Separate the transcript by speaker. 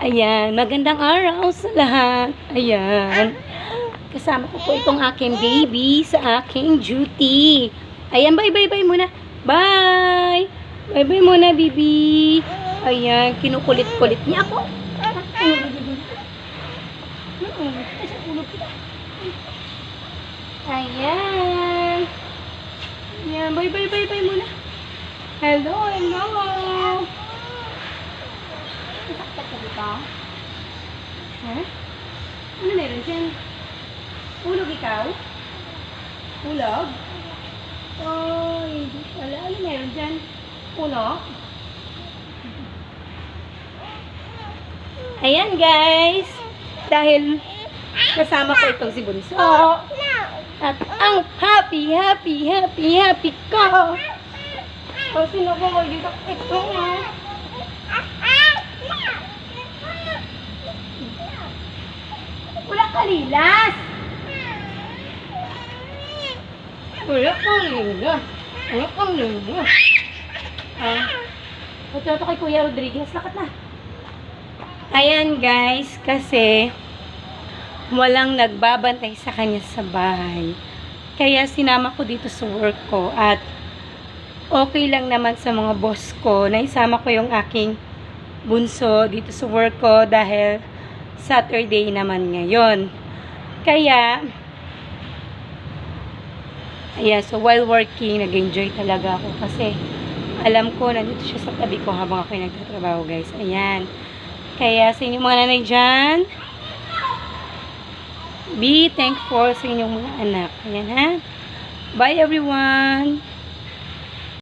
Speaker 1: Ayan, magandang araw sa lahat. Ayan. Kasama ko po itong aking baby sa aking duty. Ayan, bye-bye-bye muna. Bye! Bye-bye muna, baby. Ayan, kinukulit-kulit niya ako. Ayan. Ayan, bye-bye-bye-bye muna. Hello, hello. Sakit ka dito? Ha? Ano meron dyan? Ulog ikaw? Ulog? Oh, hindi pala. Ano meron dyan? Ulog? Ayan guys. Dahil kasama ko itong si Bunso. At ang happy ko. O, sino ko mo dito? Ito nga. Wala kalilas. Wala kang lilas. Wala kang lilas. Ito kay Kuya Rodriguez. Lakat na. Ayan guys, kasi walang nagbabantay sa kanya sa bahay. Kaya sinama ko dito sa work ko at okay lang naman sa mga boss ko na isama ko yung aking bunso dito sa work ko dahil Saturday naman ngayon. Kaya, ayan, so while working, nag-enjoy talaga ako kasi alam ko, nandito siya sa tabi ko habang ako'y nagtatrabaho, guys. Ayan. Kaya sa inyong mga nanay dyan, be thankful sa inyong mga anak. Ayan, ha? Bye, everyone!